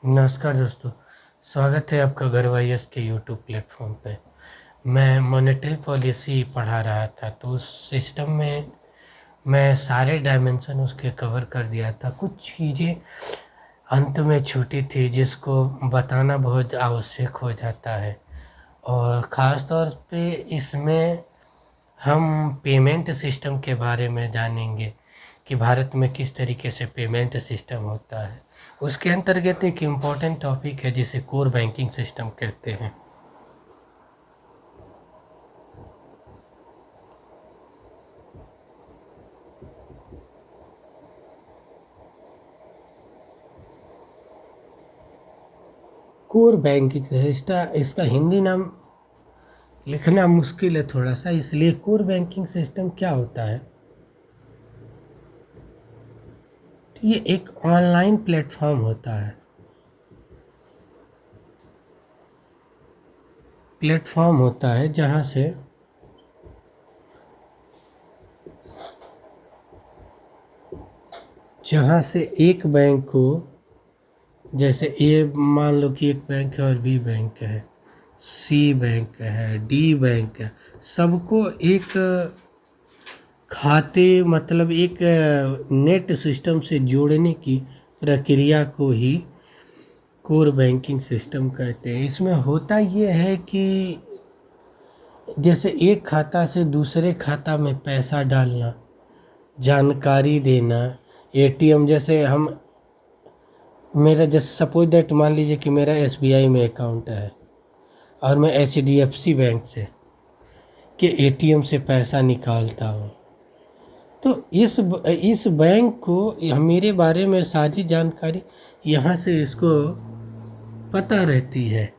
नमस्कार दोस्तों। स्वागत है आपका घर वाइएस के यूट्यूब प्लेटफॉर्म पे। मैं मॉनेटरी पॉलिसी पढ़ा रहा था, तो उस सिस्टम में मैं सारे डायमेंशन उसके कवर कर दिया था। कुछ चीज़ें अंत में छूटी थी जिसको बताना बहुत आवश्यक हो जाता है, और ख़ास तौर पे इसमें हम पेमेंट सिस्टम के बारे में जानेंगे कि भारत में किस तरीके से पेमेंट सिस्टम होता है। उसके अंतर्गत एक इम्पॉर्टेंट टॉपिक है जिसे कोर बैंकिंग सिस्टम कहते हैं। कोर बैंकिंग सिस्टम, इसका हिंदी नाम लिखना मुश्किल है थोड़ा सा, इसलिए कोर बैंकिंग सिस्टम क्या होता है। तो ये एक ऑनलाइन प्लेटफॉर्म होता है। जहाँ से एक बैंक को, जैसे ये मान लो कि एक बैंक है और बी बैंक है, सी बैंक है, डी बैंक है, सबको एक खाते मतलब एक नेट सिस्टम से जोड़ने की प्रक्रिया को ही कोर बैंकिंग सिस्टम कहते हैं। इसमें होता ये है कि जैसे एक खाता से दूसरे खाता में पैसा डालना, जानकारी देना, एटीएम, जैसे हम मेरा जैसे सपोज दैट मान लीजिए कि मेरा एसबीआई में अकाउंट है और मैं एचडीएफसी बैंक से के एटीएम से पैसा निकालता हूँ, तो इस बैंक को मेरे बारे में सारी जानकारी यहाँ से इसको पता रहती है।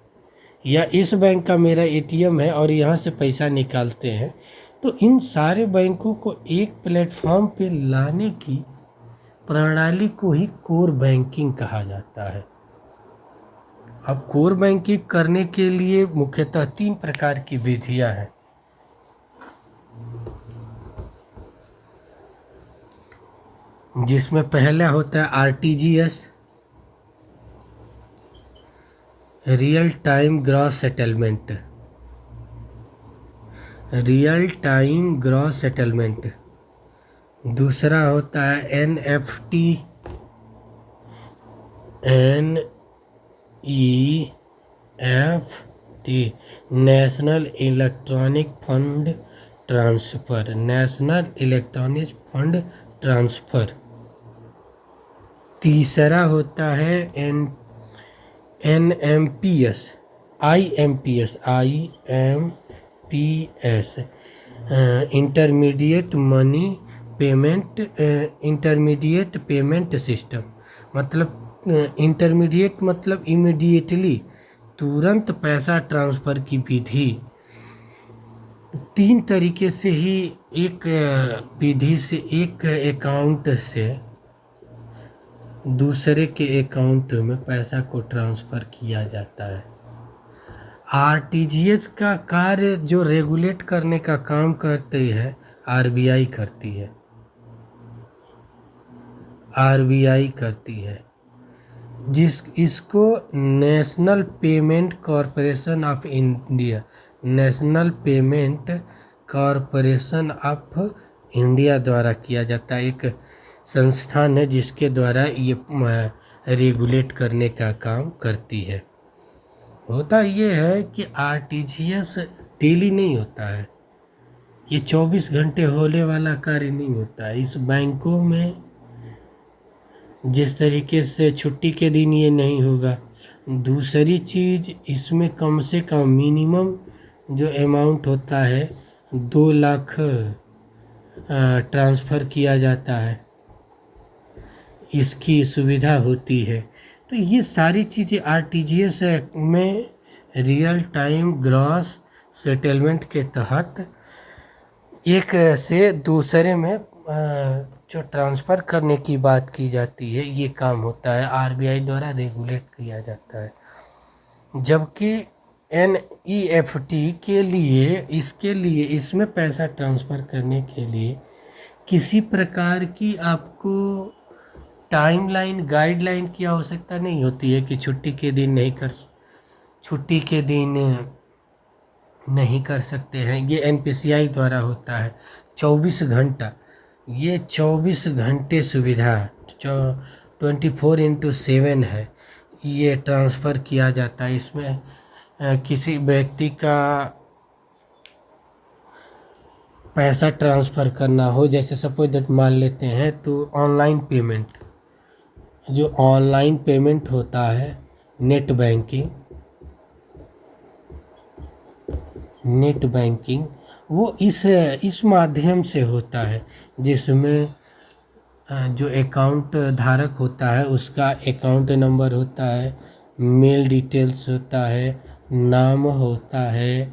या इस बैंक का मेरा एटीएम है और यहाँ से पैसा निकालते हैं, तो इन सारे बैंकों को एक प्लेटफॉर्म पे लाने की प्रणाली को ही कोर बैंकिंग कहा जाता है। अब कोर बैंकिंग करने के लिए मुख्यतः 3 प्रकार की विधियां हैं, जिसमें पहला होता है RTGS, real time gross settlement. दूसरा होता है NFT, national electronic fund transfer. तीसरा होता है एनएमपीएस, आईएमपीएस, इंटरमीडिएट पेमेंट सिस्टम। मतलब इंटरमीडिएट मतलब इमीडिएटली, तुरंत पैसा ट्रांसफ़र की विधि। 3 तरीके से ही एक विधि से एक अकाउंट से दूसरे के अकाउंट में पैसा को ट्रांसफ़र किया जाता है। आरटीजीएस का कार्य जो रेगुलेट करने का काम करती है, आरबीआई करती है, इसको national payment corporation of India द्वारा किया जाता है। एक संस्थान है जिसके द्वारा ये रेगुलेट करने का काम करती है। होता ये है कि आरटीजीएस डेली नहीं होता है, ये 24 घंटे होने वाला कार्य नहीं होता है। इस बैंकों में जिस तरीके से छुट्टी के दिन ये नहीं होगा। दूसरी चीज़, इसमें कम से कम मिनिमम जो अमाउंट होता है 2 लाख ट्रांसफ़र किया जाता है, इसकी सुविधा होती है। तो ये सारी चीज़ें आरटीजीएस में रियल टाइम ग्रॉस सेटलमेंट के तहत एक से दूसरे में जो ट्रांसफ़र करने की बात की जाती है, ये काम होता है, आरबीआई द्वारा रेगुलेट किया जाता है। जबकि एनईएफटी के लिए, इसमें पैसा ट्रांसफ़र करने के लिए किसी प्रकार की आपको टाइमलाइन गाइडलाइन की आवश्यकता नहीं होती है कि छुट्टी के दिन नहीं कर सकते हैं। ये एनपीसीआई द्वारा होता है 24 घंटा। ये 24 घंटे सुविधा 24/7 है। ये ट्रांसफ़र किया जाता है। इसमें किसी व्यक्ति का पैसा ट्रांसफ़र करना हो, जैसे सपोज दैट मान लेते हैं, तो ऑनलाइन पेमेंट होता है, नेट बैंकिंग वो इस माध्यम से होता है, जिसमें जो अकाउंट धारक होता है उसका अकाउंट नंबर होता है, मेल डिटेल्स होता है, नाम होता है,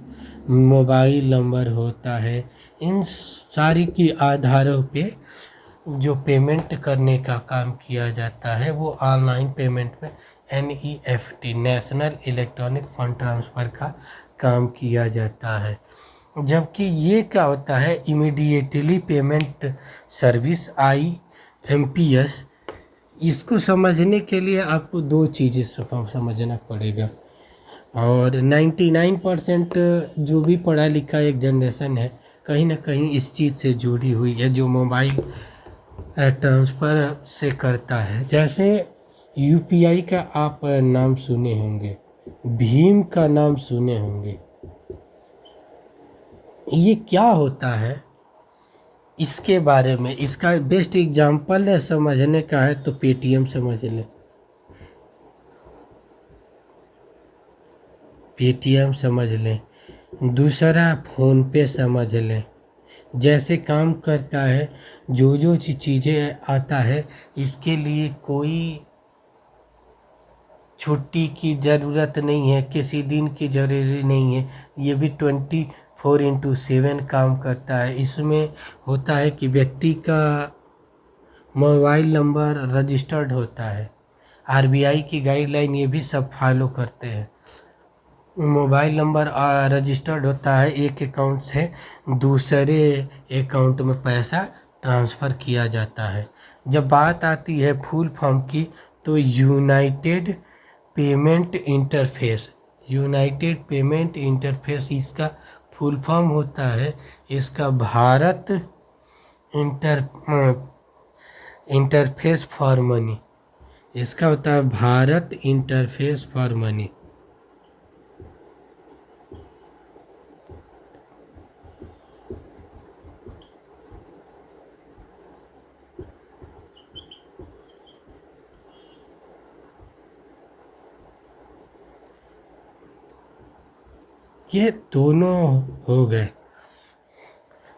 मोबाइल नंबर होता है। इन सारी की आधारों पे जो पेमेंट करने का काम किया जाता है वो ऑनलाइन पेमेंट में NEFT national electronic fund transfer का काम किया जाता है। जबकि ये क्या होता है, इमीडिएटली पेमेंट सर्विस IMPS। इसको समझने के लिए आपको दो चीज़ें समझना पड़ेगा। और 99% जो भी पढ़ा लिखा एक जनरेशन है कहीं ना कहीं इस चीज़ से जुड़ी हुई है, जो मोबाइल ट्रांसफ़र से करता है। जैसे UPI का आप नाम सुने होंगे, भीम का नाम सुने होंगे। ये क्या होता है इसके बारे में, इसका बेस्ट एग्जांपल है समझने का है तो पेटीएम समझ लें। पेटीएम समझ लें। दूसरा फ़ोन पे समझ लें। जैसे काम करता है, जो चीज़ें आता है, इसके लिए कोई छुट्टी की ज़रूरत नहीं है, किसी दिन की ज़रूरी नहीं है। ये भी 24/7 काम करता है। इसमें होता है कि व्यक्ति का मोबाइल नंबर रजिस्टर्ड होता है। RBI की गाइडलाइन ये भी सब फॉलो करते हैं। मोबाइल नंबर रजिस्टर्ड होता है, एक अकाउंट से दूसरे अकाउंट में पैसा ट्रांसफ़र किया जाता है। जब बात आती है फुल फॉर्म की, तो यूनाइटेड पेमेंट इंटरफेस इसका फुल फॉर्म होता है। इसका भारत इंटरफेस फॉर मनी, इसका होता है भारत इंटरफेस फॉर मनी। ये दोनों हो गए।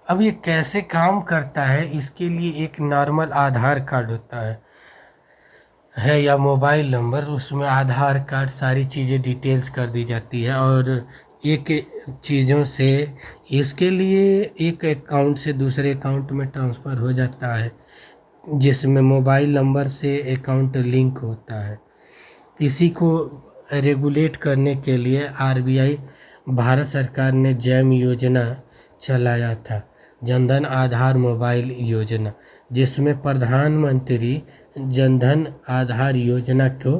अब ये कैसे काम करता है, इसके लिए एक नॉर्मल आधार कार्ड होता है या मोबाइल नंबर, उसमें आधार कार्ड सारी चीज़ें डिटेल्स कर दी जाती है। और एक चीज़ों से इसके लिए एक अकाउंट से दूसरे अकाउंट में ट्रांसफ़र हो जाता है, जिसमें मोबाइल नंबर से अकाउंट लिंक होता है। इसी को रेगुलेट करने के लिए RBI, भारत सरकार ने जैम योजना चलाया था, जनधन आधार मोबाइल योजना, जिसमें प्रधानमंत्री जनधन आधार योजना को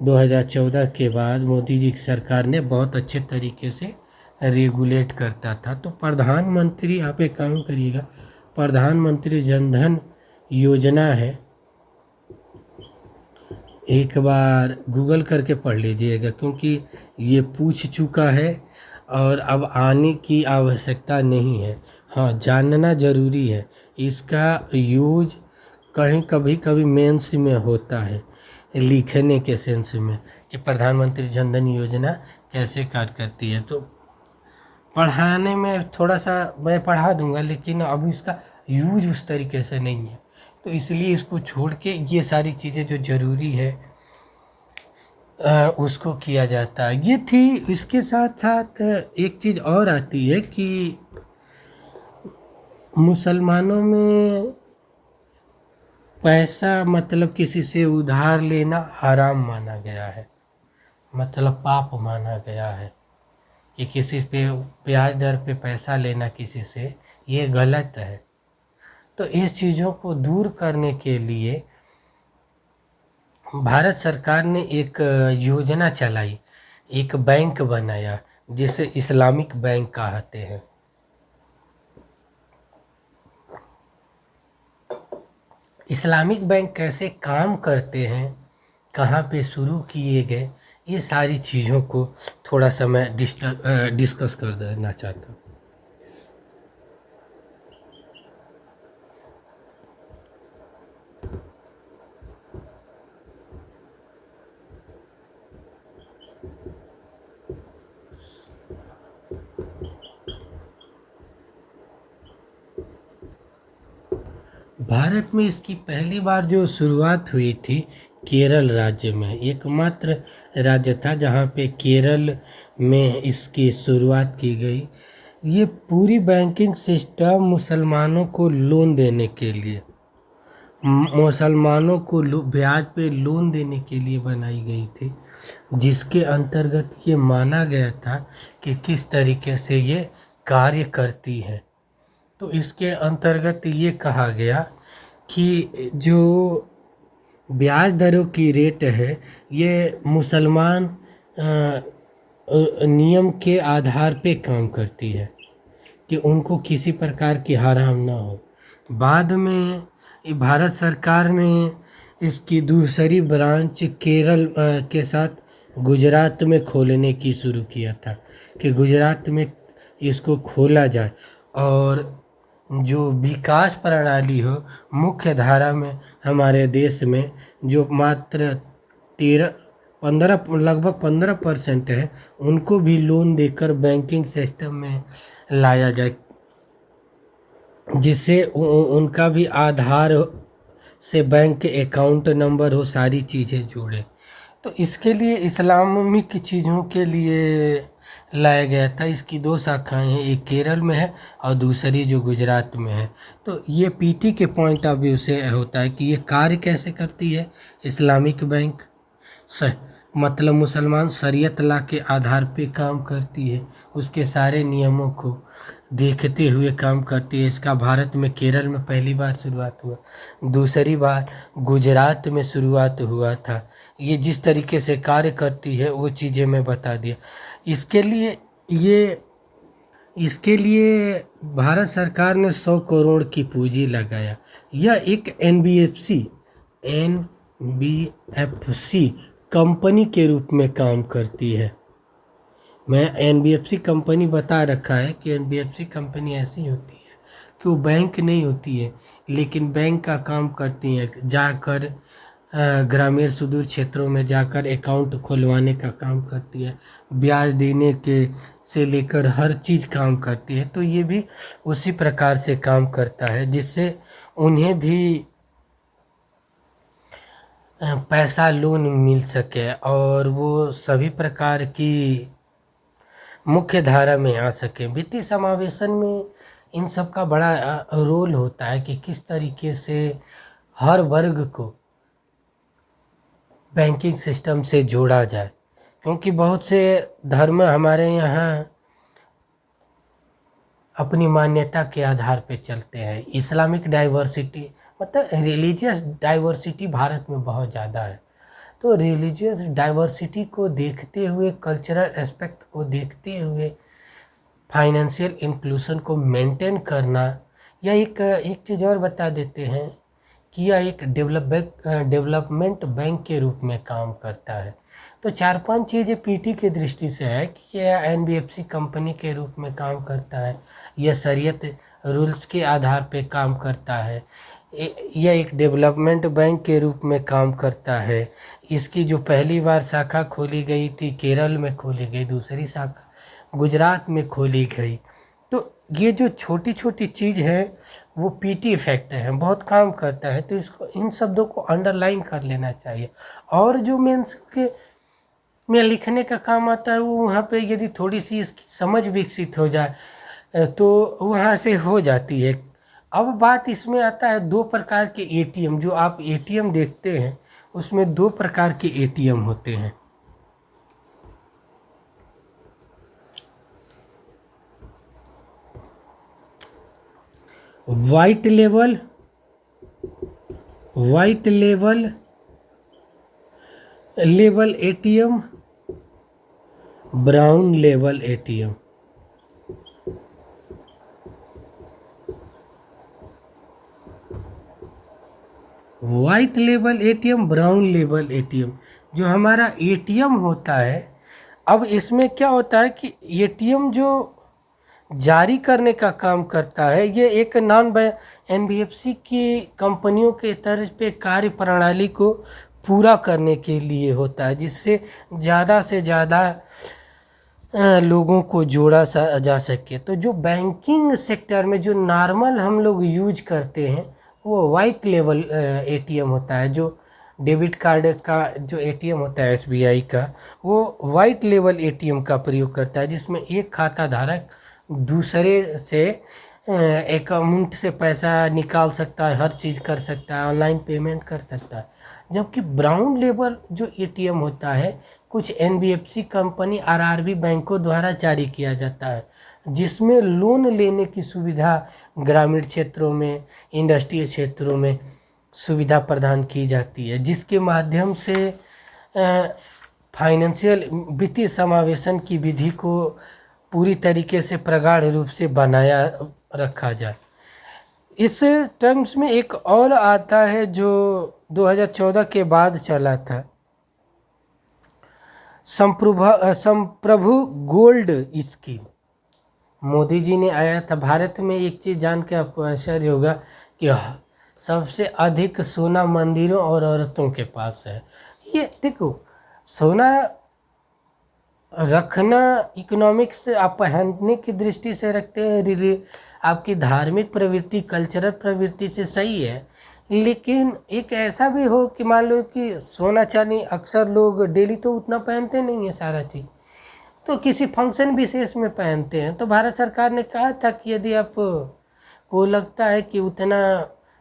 2014 के बाद मोदी जी की सरकार ने बहुत अच्छे तरीके से रेगुलेट करता था। तो प्रधानमंत्री, आप एक काम करिएगा, प्रधानमंत्री जनधन योजना है, एक बार गूगल करके पढ़ लीजिएगा, क्योंकि ये पूछ चुका है और अब आने की आवश्यकता नहीं है। हाँ, जानना ज़रूरी है। इसका यूज कहीं कभी मेंस में होता है, लिखने के सेंस में, कि प्रधानमंत्री जनधन योजना कैसे कार्य करती है। तो पढ़ाने में थोड़ा सा मैं पढ़ा दूंगा, लेकिन अब इसका यूज उस तरीके से नहीं है, तो इसलिए इसको छोड़ के ये सारी चीज़ें जो ज़रूरी है उसको किया जाता है। ये थी। इसके साथ साथ एक चीज़ और आती है कि मुसलमानों में पैसा मतलब किसी से उधार लेना हराम माना गया है, मतलब पाप माना गया है, कि किसी पे ब्याज दर पे पैसा लेना किसी से, ये गलत है। तो इस चीज़ों को दूर करने के लिए भारत सरकार ने एक योजना चलाई, एक बैंक बनाया जिसे इस्लामिक बैंक कहते हैं। इस्लामिक बैंक कैसे काम करते हैं, कहाँ पे शुरू किए गए, ये सारी चीज़ों को थोड़ा सा मैं डिस्कस कर देना चाहता हूँ। भारत में इसकी पहली बार जो शुरुआत हुई थी केरल राज्य में, एकमात्र राज्य था जहाँ पे केरल में इसकी शुरुआत की गई। ये पूरी बैंकिंग सिस्टम मुसलमानों को लोन देने के लिए, मुसलमानों को ब्याज पे लोन देने के लिए बनाई गई थी, जिसके अंतर्गत ये माना गया था कि किस तरीके से ये कार्य करती है। तो इसके अंतर्गत ये कहा गया कि जो ब्याज दरों की रेट है ये मुसलमान नियम के आधार पे काम करती है कि उनको किसी प्रकार की हराम ना हो। बाद में भारत सरकार ने इसकी दूसरी ब्रांच केरल के साथ गुजरात में खोलने की शुरू किया था कि गुजरात में इसको खोला जाए और जो विकास प्रणाली हो मुख्य धारा में हमारे देश में जो मात्र 15 लगभग 15% है उनको भी लोन देकर बैंकिंग सिस्टम में लाया जाए, जिससे उनका भी आधार से बैंक अकाउंट नंबर हो, सारी चीज़ें जुड़े। तो इसके लिए इस्लामिक चीज़ों के लिए लाया गया था। इसकी दो शाखाएं हैं, एक केरल में है और दूसरी जो गुजरात में है। तो ये पीटी के पॉइंट ऑफ व्यू से होता है कि ये कार्य कैसे करती है इस्लामिक बैंक। मतलब मुसलमान शरीयत ला के आधार पे काम करती है, उसके सारे नियमों को देखते हुए काम करती है। इसका भारत में केरल में पहली बार शुरुआत हुआ, दूसरी बार गुजरात में शुरुआत हुआ था। ये जिस तरीके से कार्य करती है वो चीज़ें मैं बता दिया। इसके लिए भारत सरकार ने 100 करोड़ की पूंजी लगाया। यह एक एनबीएफसी कंपनी के रूप में काम करती है। मैं एनबीएफसी कंपनी बता रखा है कि एनबीएफसी कंपनी ऐसी होती है कि वो बैंक नहीं होती है लेकिन बैंक का काम करती है, जाकर ग्रामीण सुदूर क्षेत्रों में जाकर अकाउंट खुलवाने का काम करती है, ब्याज देने के से लेकर हर चीज़ काम करती है। तो ये भी उसी प्रकार से काम करता है जिससे उन्हें भी पैसा लोन मिल सके और वो सभी प्रकार की मुख्य धारा में आ सके। वित्तीय समावेशन में इन सब का बड़ा रोल होता है कि किस तरीके से हर वर्ग को बैंकिंग सिस्टम से जोड़ा जाए, क्योंकि बहुत से धर्म हमारे यहाँ अपनी मान्यता के आधार पे चलते हैं। इस्लामिक डाइवर्सिटी मतलब रिलीजियस डाइवर्सिटी भारत में बहुत ज़्यादा है। तो रिलीजियस डाइवर्सिटी को देखते हुए, कल्चरल एस्पेक्ट को देखते हुए फाइनेंशियल इंक्लूजन को मेंटेन करना, या एक चीज़ और बता देते हैं कि यह एक डेवलपमेंट बैंक के रूप में काम करता है। तो 4-5 चीज़ें पीटी की दृष्टि से है कि यह एनबीएफसी कंपनी के रूप में काम करता है, यह शरीयत रूल्स के आधार पे काम करता है, यह एक डेवलपमेंट बैंक के रूप में काम करता है। इसकी जो पहली बार शाखा खोली गई थी केरल में खोली गई, दूसरी शाखा गुजरात में खोली गई। तो ये जो छोटी छोटी चीज़ है वो पीटी इफेक्ट है, बहुत काम करता है। तो इसको, इन शब्दों को अंडरलाइन कर लेना चाहिए। और जो मेंस के में लिखने का काम आता है वो वहाँ पे यदि थोड़ी सी इसकी समझ विकसित हो जाए तो वहाँ से हो जाती है। अब बात इसमें आता है 2 प्रकार के एटीएम। जो आप एटीएम देखते हैं उसमें 2 प्रकार के एटीएम होते हैं। White level level ATM, brown level ATM. White label ATM, brown label ATM. जो हमारा एटीएम होता है, अब इसमें क्या होता है कि एटीएम जो जारी करने का काम करता है, ये एक नॉन एनबीएफसी की कंपनियों के तर्ज पे कार्य प्रणाली को पूरा करने के लिए होता है, जिससे ज़्यादा से ज़्यादा लोगों को जोड़ा जा सके। तो जो बैंकिंग सेक्टर में जो नॉर्मल हम लोग यूज करते हैं, वो वाइट लेवल एटीएम होता है। जो डेबिट कार्ड का जो एटीएम होता है एसबीआई का, वो वाइट लेवल एटीएम का प्रयोग करता है, जिसमें एक खाता धारक दूसरे से अकाउंट से पैसा निकाल सकता है, हर चीज़ कर सकता है, ऑनलाइन पेमेंट कर सकता है। जबकि ब्राउन लेबल जो एटीएम होता है, कुछ एनबीएफसी कंपनी आरआरबी बैंकों द्वारा जारी किया जाता है, जिसमें लोन लेने की सुविधा ग्रामीण क्षेत्रों में, इंडस्ट्रियल क्षेत्रों में सुविधा प्रदान की जाती है, जिसके माध्यम से फाइनेंशियल वित्तीय समावेशन की विधि को पूरी तरीके से प्रगाढ़ रूप से बनाया रखा जाए। इस टर्म्स में एक और आता है जो 2014 के बाद चला था, संप्रभु गोल्ड स्कीम। मोदी जी ने आया था भारत में। एक चीज़ जान के आपको आश्चर्य होगा कि सबसे अधिक सोना मंदिरों और औरतों के पास है। ये देखो, सोना रखना इकोनॉमिक्स आप पहनने की दृष्टि से रखते हैं, आपकी धार्मिक प्रवृत्ति, कल्चरल प्रवृत्ति से सही है, लेकिन एक ऐसा भी हो कि मान लो कि सोना चांदी अक्सर लोग डेली तो उतना पहनते नहीं है सारा चीज़, तो किसी फंक्शन विशेष में पहनते हैं। तो भारत सरकार ने कहा था कि यदि आप को लगता है कि उतना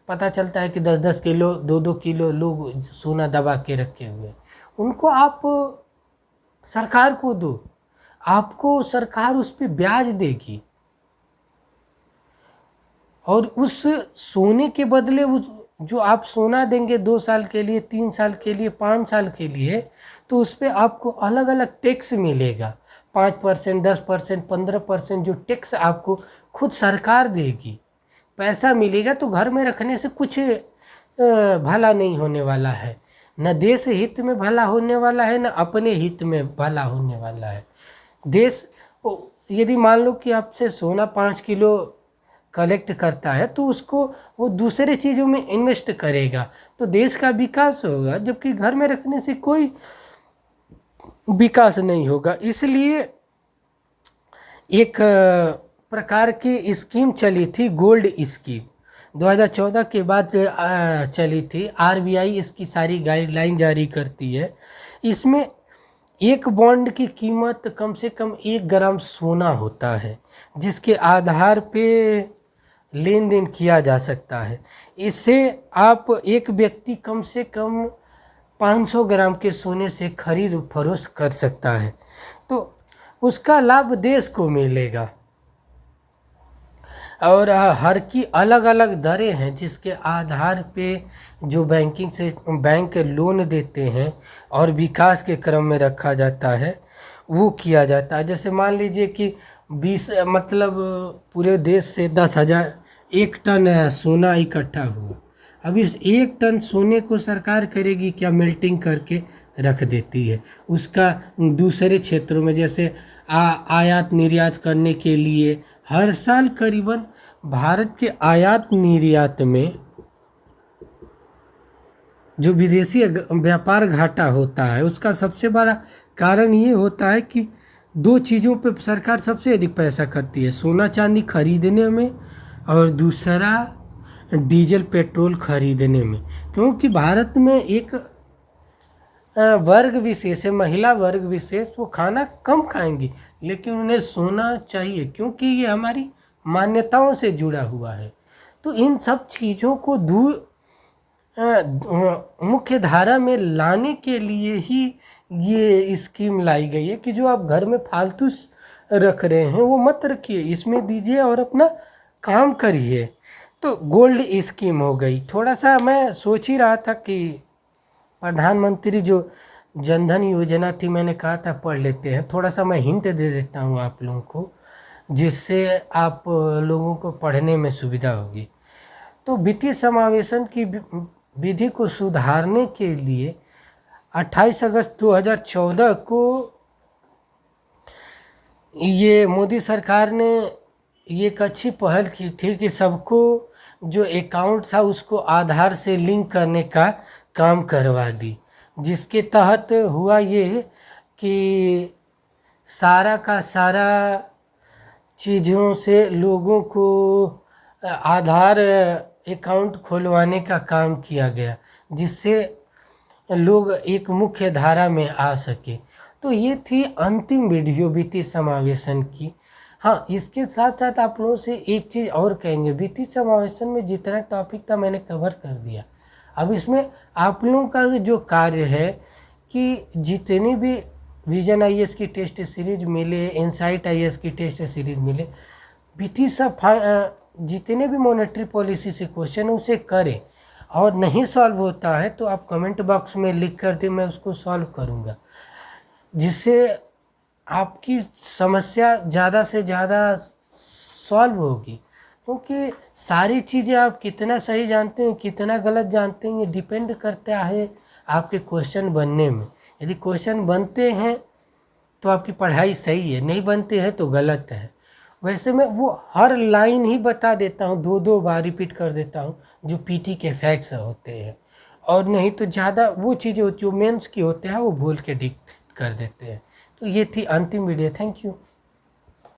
पता चलता है कि 10-10 किलो 2-2 किलो लोग सोना दबा के रखे हुए, उनको आप सरकार को दो, आपको सरकार उस पर ब्याज देगी, और उस सोने के बदले उस जो आप सोना देंगे 2 साल के लिए, 3 साल के लिए, 5 साल के लिए, तो उस पर आपको अलग अलग टैक्स मिलेगा। 5%, 10%, 15% जो टैक्स आपको खुद सरकार देगी, पैसा मिलेगा। तो घर में रखने से कुछ भला नहीं होने वाला है, न देश हित में भला होने वाला है, न अपने हित में भला होने वाला है। देश यदि मान लो कि आपसे सोना 5 किलो कलेक्ट करता है, तो उसको वो दूसरे चीज़ों में इन्वेस्ट करेगा, तो देश का विकास होगा, जबकि घर में रखने से कोई विकास नहीं होगा। इसलिए एक प्रकार की स्कीम चली थी, गोल्ड स्कीम, 2014 के बाद चली थी। आरबीआई इसकी सारी गाइडलाइन जारी करती है। इसमें एक बॉन्ड की कीमत कम से कम 1 ग्राम सोना होता है, जिसके आधार पे लेन देन किया जा सकता है। इससे आप एक व्यक्ति कम से कम 500 ग्राम के सोने से खरीद फरोख्त कर सकता है, तो उसका लाभ देश को मिलेगा। और हर की अलग अलग दरें हैं, जिसके आधार पे जो बैंकिंग से बैंक लोन देते हैं और विकास के क्रम में रखा जाता है, वो किया जाता है। जैसे मान लीजिए कि 20 मतलब पूरे देश से 10,000 1 टन सोना इकट्ठा हुआ। अब इस 1 टन सोने को सरकार करेगी क्या, मेल्टिंग करके रख देती है, उसका दूसरे क्षेत्रों में, जैसे आयात निर्यात करने के लिए हर साल करीबन भारत के आयात निर्यात में जो विदेशी व्यापार घाटा होता है, उसका सबसे बड़ा कारण ये होता है कि 2 चीज़ों पे सरकार सबसे अधिक पैसा करती है, सोना चांदी खरीदने में और दूसरा डीजल पेट्रोल खरीदने में। क्योंकि भारत में एक वर्ग विशेष है, महिला वर्ग विशेष, वो खाना कम खाएंगी, लेकिन उन्हें सोना चाहिए, क्योंकि ये हमारी मान्यताओं से जुड़ा हुआ है। तो इन सब चीज़ों को मुख्य धारा में लाने के लिए ही ये स्कीम लाई गई है कि जो आप घर में फालतू रख रहे हैं वो मत रखिए, इसमें दीजिए और अपना काम करिए। तो गोल्ड स्कीम हो गई। थोड़ा सा मैं सोच ही रहा था कि प्रधानमंत्री जो जनधन योजना थी, मैंने कहा था पढ़ लेते हैं। थोड़ा सा मैं हिंट दे देता हूँ आप लोगों को, जिससे आप लोगों को पढ़ने में सुविधा होगी। तो वित्तीय समावेशन की विधि को सुधारने के लिए 28 अगस्त 2014 को ये मोदी सरकार ने ये एक अच्छी पहल की थी कि सबको जो अकाउंट था उसको आधार से लिंक करने का काम करवा दी, जिसके तहत हुआ ये कि सारा का सारा चीज़ों से लोगों को आधार अकाउंट खुलवाने का काम किया गया, जिससे लोग एक मुख्य धारा में आ सके। तो ये थी अंतिम वीडियो वित्तीय समावेशन की। हाँ, इसके साथ साथ आप लोगों से एक चीज़ और कहेंगे, वित्तीय समावेशन में जितना टॉपिक था मैंने कवर कर दिया। अब इसमें आप लोगों का जो कार्य है कि जितनी भी विजन आईएएस की टेस्ट सीरीज मिले, इनसाइट आईएएस की टेस्ट सीरीज मिले, वित्तीय जितने भी मॉनेटरी पॉलिसी से क्वेश्चन है उसे करें, और नहीं सॉल्व होता है तो आप कमेंट बॉक्स में लिख कर दें, मैं उसको सॉल्व करूँगा, जिससे आपकी समस्या ज़्यादा से ज़्यादा सॉल्व होगी। क्योंकि सारी चीज़ें आप कितना सही जानते हैं कितना गलत जानते हैं ये डिपेंड करता है आपके क्वेश्चन बनने में। यदि क्वेश्चन बनते हैं तो आपकी पढ़ाई सही है, नहीं बनते हैं तो गलत है। वैसे मैं वो हर लाइन ही बता देता हूँ, 2-2 बार रिपीट कर देता हूँ जो पीटी के फैक्ट्स होते हैं, और नहीं तो ज़्यादा वो चीज़ें होती जो मेंस की होते हैं वो भूल के डिक कर देते हैं। तो ये थी अंतिम वीडियो। Thank you.